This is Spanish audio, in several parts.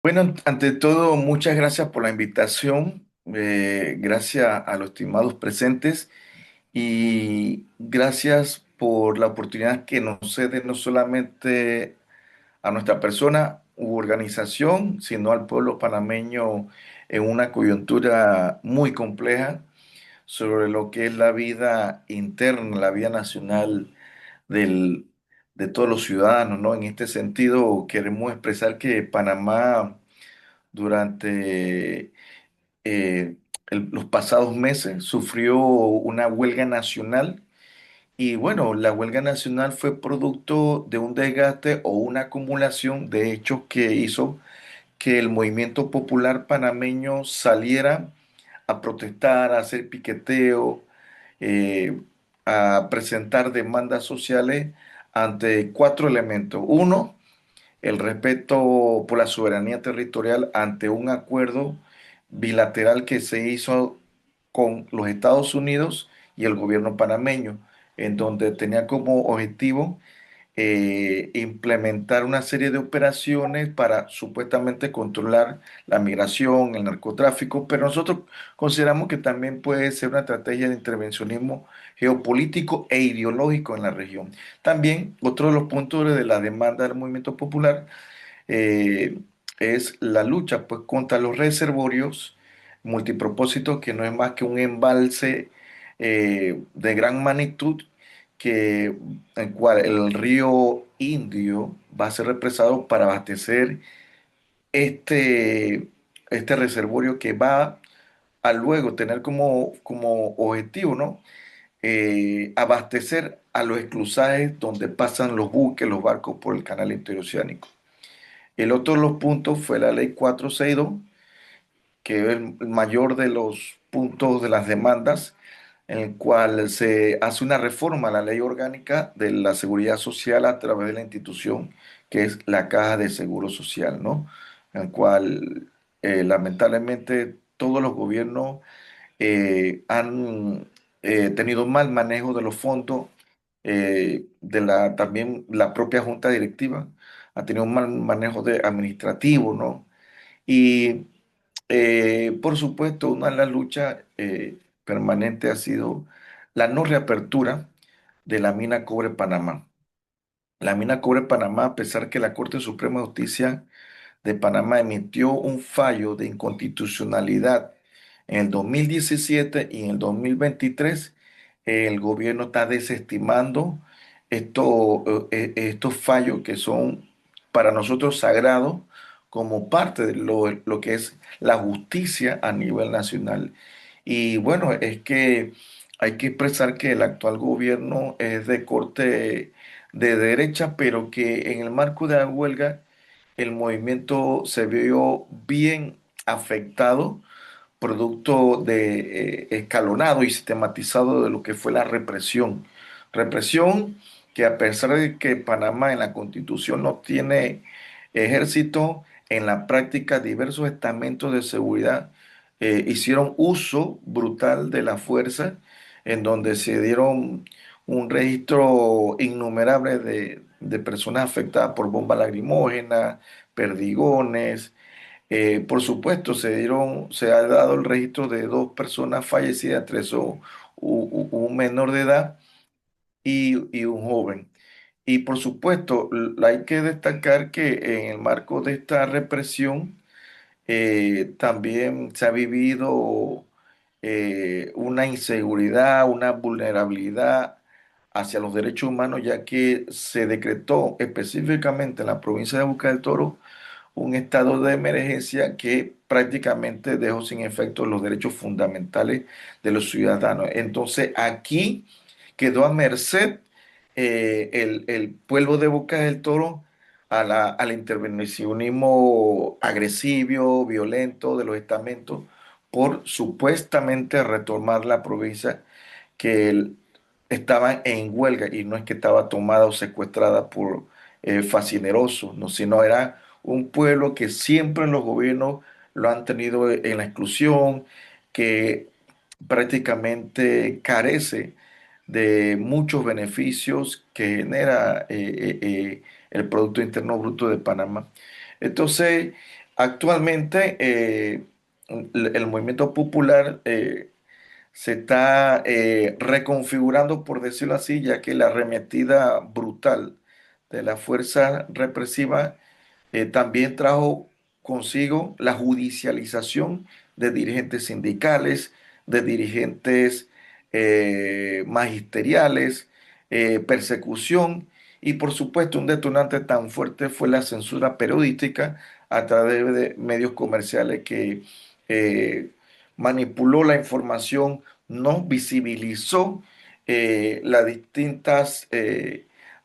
Bueno, ante todo, muchas gracias por la invitación, gracias a los estimados presentes y gracias por la oportunidad que nos cede no solamente a nuestra persona u organización, sino al pueblo panameño en una coyuntura muy compleja sobre lo que es la vida interna, la vida nacional del, de todos los ciudadanos, ¿no? En este sentido, queremos expresar que Panamá durante eh, los pasados meses sufrió una huelga nacional y bueno, la huelga nacional fue producto de un desgaste o una acumulación de hechos que hizo que el movimiento popular panameño saliera a protestar, a hacer piqueteo, eh, a presentar demandas sociales ante cuatro elementos. Uno, el respeto por la soberanía territorial ante un acuerdo bilateral que se hizo con los Estados Unidos y el gobierno panameño, en donde tenía como objetivo implementar una serie de operaciones para supuestamente controlar la migración, el narcotráfico, pero nosotros consideramos que también puede ser una estrategia de intervencionismo geopolítico e ideológico en la región. También otro de los puntos de la demanda del movimiento popular eh, es la lucha pues, contra los reservorios multipropósitos, que no es más que un embalse de gran magnitud que, en cual el río Indio va a ser represado para abastecer este, este reservorio que va a luego tener como objetivo, ¿no? Abastecer a los esclusajes donde pasan los buques, los barcos por el canal interoceánico. El otro de los puntos fue la ley 462, que es el mayor de los puntos de las demandas, en el cual se hace una reforma a la ley orgánica de la seguridad social a través de la institución que es la Caja de Seguro Social, ¿no? En el cual lamentablemente todos los gobiernos han tenido mal manejo de los fondos, también la propia junta directiva ha tenido un mal manejo administrativo, ¿no? Y por supuesto, una de las luchas permanentes ha sido la no reapertura de la mina Cobre Panamá. La mina Cobre Panamá, a pesar que la Corte Suprema de Justicia de Panamá emitió un fallo de inconstitucionalidad en el 2017 y en el 2023, el gobierno está desestimando estos fallos que son para nosotros sagrados como parte de lo que es la justicia a nivel nacional. Y bueno, es que hay que expresar que el actual gobierno es de corte de derecha, pero que en el marco de la huelga el movimiento se vio bien afectado, producto de escalonado y sistematizado de lo que fue la represión. Represión que a pesar de que Panamá en la Constitución no tiene ejército, en la práctica diversos estamentos de seguridad hicieron uso brutal de la fuerza, en donde se dieron un registro innumerable de personas afectadas por bombas lacrimógenas, perdigones. Por supuesto, se ha dado el registro de dos personas fallecidas, tres son un menor de edad y un joven. Y por supuesto, hay que destacar que en el marco de esta represión también se ha vivido una inseguridad, una vulnerabilidad hacia los derechos humanos, ya que se decretó específicamente en la provincia de Boca del Toro un estado de emergencia que prácticamente dejó sin efecto los derechos fundamentales de los ciudadanos. Entonces aquí quedó a merced el pueblo de Boca del Toro al intervencionismo agresivo, violento de los estamentos por supuestamente retomar la provincia que estaban en huelga, y no es que estaba tomada o secuestrada por facinerosos, no, sino era un pueblo que siempre los gobiernos lo han tenido en la exclusión, que prácticamente carece de muchos beneficios que genera el Producto Interno Bruto de Panamá. Entonces, Actualmente, el movimiento popular se está reconfigurando, por decirlo así, ya que la arremetida brutal de la fuerza represiva también trajo consigo la judicialización de dirigentes sindicales, de dirigentes magisteriales, persecución y por supuesto un detonante tan fuerte fue la censura periodística a través de medios comerciales que eh, manipuló la información, no visibilizó las distintas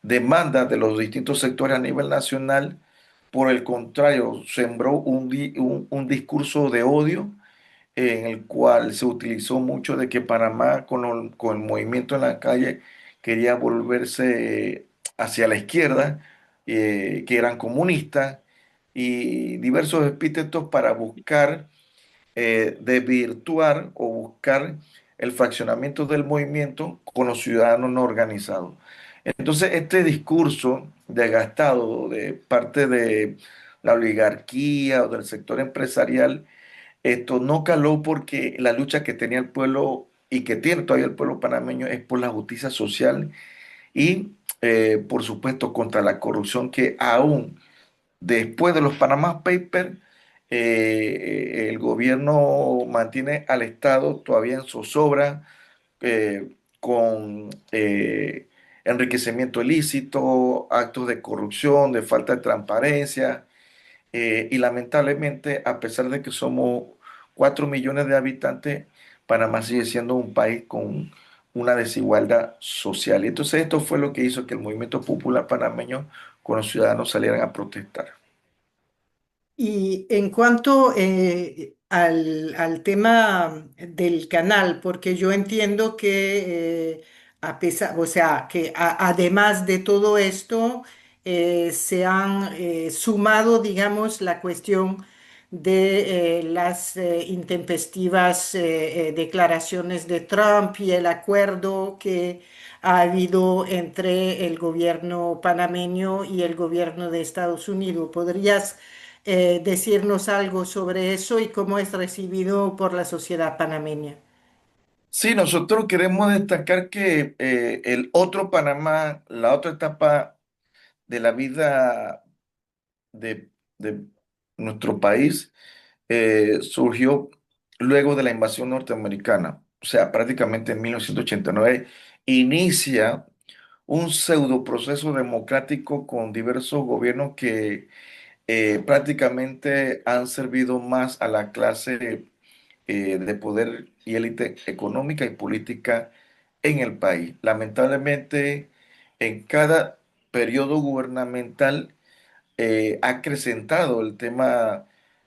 demandas de los distintos sectores a nivel nacional. Por el contrario, sembró un discurso de odio en el cual se utilizó mucho de que Panamá con el movimiento en la calle quería volverse hacia la izquierda, que eran comunistas y diversos epítetos para buscar desvirtuar o buscar el fraccionamiento del movimiento con los ciudadanos no organizados. Entonces, este discurso desgastado de parte de la oligarquía o del sector empresarial, esto no caló porque la lucha que tenía el pueblo y que tiene todavía el pueblo panameño es por la justicia social y, por supuesto, contra la corrupción que aún después de los Panama Papers, el gobierno mantiene al Estado todavía en zozobra con enriquecimiento ilícito, actos de corrupción, de falta de transparencia. Y lamentablemente, a pesar de que somos 4 millones de habitantes, Panamá sigue siendo un país con una desigualdad social. Y entonces esto fue lo que hizo que el movimiento popular panameño con los ciudadanos salieran a protestar. Y en cuanto al tema del canal, porque yo entiendo que a pesar, o sea, que además de todo esto, se han sumado, digamos, la cuestión de las intempestivas declaraciones de Trump y el acuerdo que ha habido entre el gobierno panameño y el gobierno de Estados Unidos. ¿Podrías decirnos algo sobre eso y cómo es recibido por la sociedad panameña? Sí, nosotros queremos destacar que el otro Panamá, la otra etapa de la vida de nuestro país, surgió luego de la invasión norteamericana. O sea, prácticamente en 1989 inicia un pseudo proceso democrático con diversos gobiernos que prácticamente han servido más a la clase de poder y élite económica y política en el país. Lamentablemente, en cada periodo gubernamental ha acrecentado el tema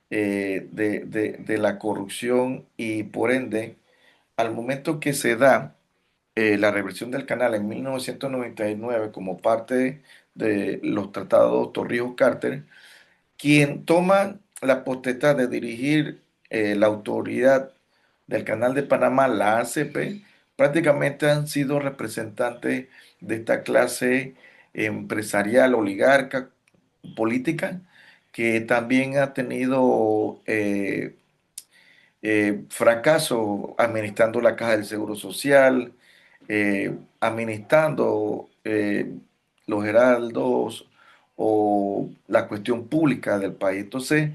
de la corrupción y por ende, al momento que se da la reversión del canal en 1999 como parte de los tratados Torrijos-Carter, quien toma la potestad de dirigir la autoridad del Canal de Panamá, la ACP, prácticamente han sido representantes de esta clase empresarial, oligarca, política, que también ha tenido fracaso administrando la Caja del Seguro Social, administrando los heraldos o la cuestión pública del país. Entonces,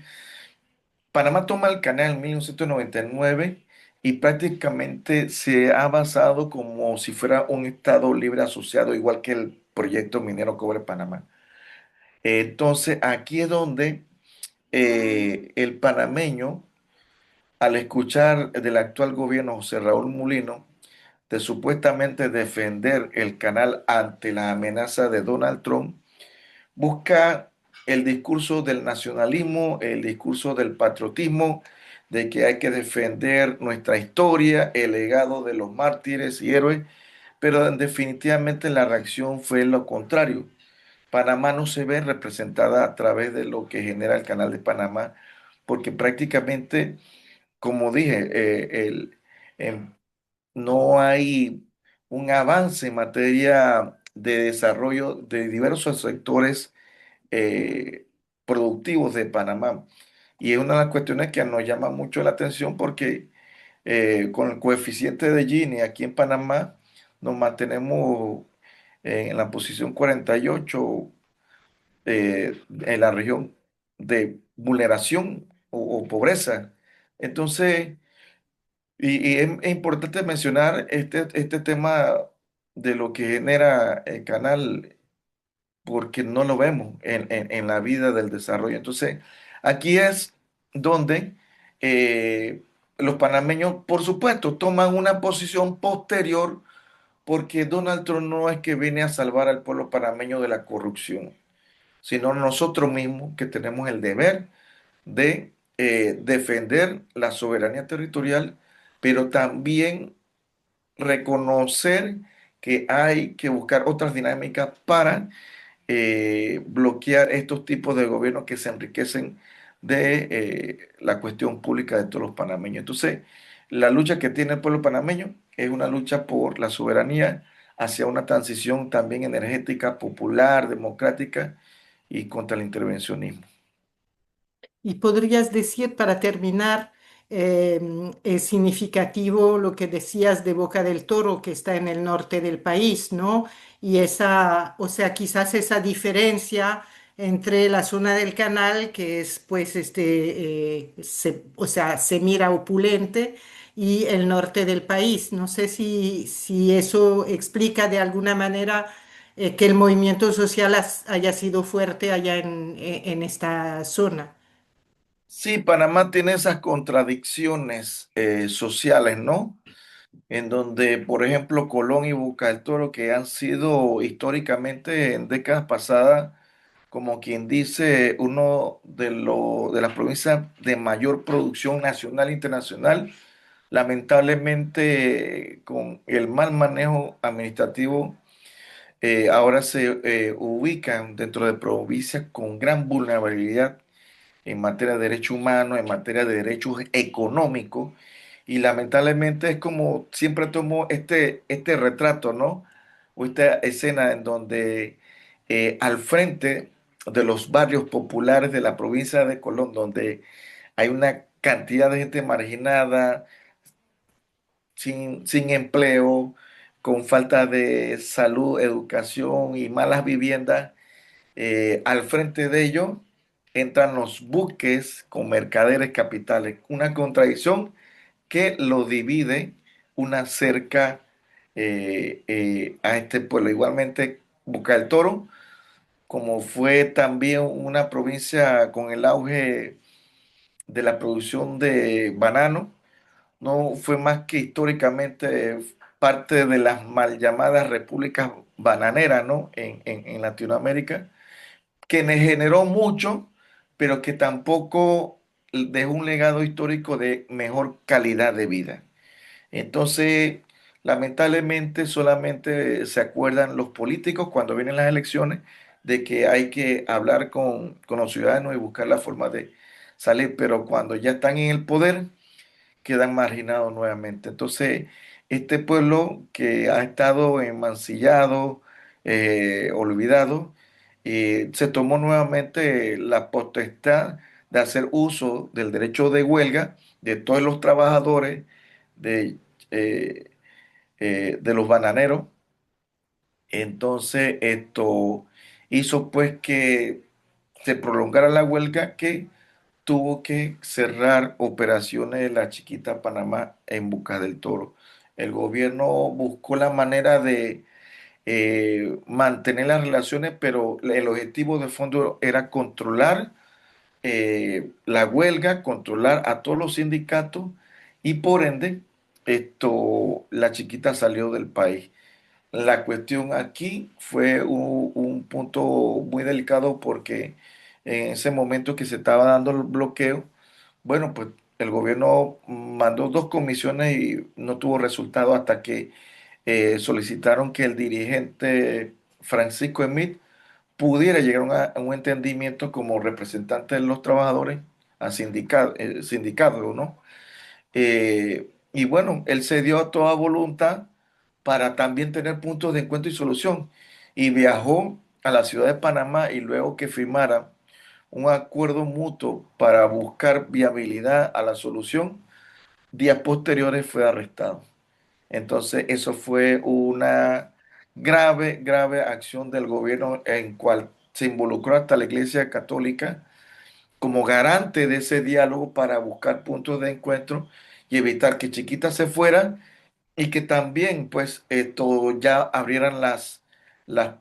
Panamá toma el canal en 1999 y prácticamente se ha basado como si fuera un Estado libre asociado, igual que el proyecto minero Cobre Panamá. Entonces, aquí es donde el panameño, al escuchar del actual gobierno José Raúl Mulino, de supuestamente defender el canal ante la amenaza de Donald Trump, busca el discurso del nacionalismo, el discurso del patriotismo, de que hay que defender nuestra historia, el legado de los mártires y héroes, pero definitivamente la reacción fue lo contrario. Panamá no se ve representada a través de lo que genera el canal de Panamá, porque prácticamente, como dije, em, no hay un avance en materia de desarrollo de diversos sectores eh, productivos de Panamá. Y es una de las cuestiones que nos llama mucho la atención porque con el coeficiente de Gini aquí en Panamá nos mantenemos en la posición 48 en la región de vulneración o pobreza. Entonces, y es importante mencionar este tema de lo que genera el canal porque no lo vemos en la vida del desarrollo. Entonces, aquí es donde los panameños, por supuesto, toman una posición posterior porque Donald Trump no es que viene a salvar al pueblo panameño de la corrupción, sino nosotros mismos que tenemos el deber de defender la soberanía territorial, pero también reconocer que hay que buscar otras dinámicas para bloquear estos tipos de gobiernos que se enriquecen de la cuestión pública de todos los panameños. Entonces, la lucha que tiene el pueblo panameño es una lucha por la soberanía hacia una transición también energética, popular, democrática y contra el intervencionismo. Y podrías decir, para terminar, es significativo lo que decías de Boca del Toro, que está en el norte del país, ¿no? Y esa, o sea, quizás esa diferencia entre la zona del canal, que es, pues, o sea, se mira opulente, y el norte del país. No sé si eso explica de alguna manera que el movimiento social haya sido fuerte allá en esta zona. Sí, Panamá tiene esas contradicciones sociales, ¿no? En donde, por ejemplo, Colón y Boca del Toro, que han sido históricamente en décadas pasadas, como quien dice, uno de las provincias de mayor producción nacional e internacional, lamentablemente con el mal manejo administrativo, ahora se ubican dentro de provincias con gran vulnerabilidad en materia de derechos humanos, en materia de derechos económicos, y lamentablemente es como siempre tomo este retrato, ¿no? O esta escena en donde al frente de los barrios populares de la provincia de Colón, donde hay una cantidad de gente marginada, sin empleo, con falta de salud, educación y malas viviendas, al frente de ello entran los buques con mercaderes capitales, una contradicción que lo divide una cerca a este pueblo. Igualmente, Boca del Toro, como fue también una provincia con el auge de la producción de banano, no fue más que históricamente parte de las mal llamadas repúblicas bananeras, ¿no? En Latinoamérica que me generó mucho, pero que tampoco dejó un legado histórico de mejor calidad de vida. Entonces, lamentablemente solamente se acuerdan los políticos cuando vienen las elecciones de que hay que hablar con los ciudadanos y buscar la forma de salir, pero cuando ya están en el poder, quedan marginados nuevamente. Entonces, este pueblo que ha estado emancillado, olvidado, se tomó nuevamente la potestad de hacer uso del derecho de huelga de todos los trabajadores de, eh, de los bananeros. Entonces, esto hizo pues que se prolongara la huelga que tuvo que cerrar operaciones de la Chiquita Panamá en Boca del Toro. El gobierno buscó la manera de mantener las relaciones, pero el objetivo de fondo era controlar la huelga, controlar a todos los sindicatos y por ende la Chiquita salió del país. La cuestión aquí fue un punto muy delicado porque en ese momento que se estaba dando el bloqueo, bueno, pues el gobierno mandó dos comisiones y no tuvo resultado hasta que solicitaron que el dirigente Francisco Emit pudiera llegar a un entendimiento como representante de los trabajadores a sindicato, ¿no? Y bueno, él se dio a toda voluntad para también tener puntos de encuentro y solución. Y viajó a la ciudad de Panamá y luego que firmara un acuerdo mutuo para buscar viabilidad a la solución, días posteriores fue arrestado. Entonces, eso fue una grave, grave acción del gobierno en cual se involucró hasta la Iglesia Católica como garante de ese diálogo para buscar puntos de encuentro y evitar que Chiquita se fuera y que también, pues, esto ya abrieran las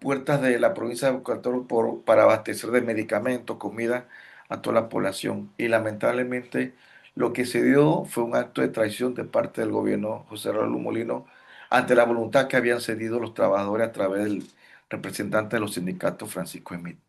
puertas de la provincia de Ecuador para abastecer de medicamentos, comida a toda la población. Y lamentablemente lo que se dio fue un acto de traición de parte del gobierno José Raúl Molino ante la voluntad que habían cedido los trabajadores a través del representante de los sindicatos, Francisco Emil.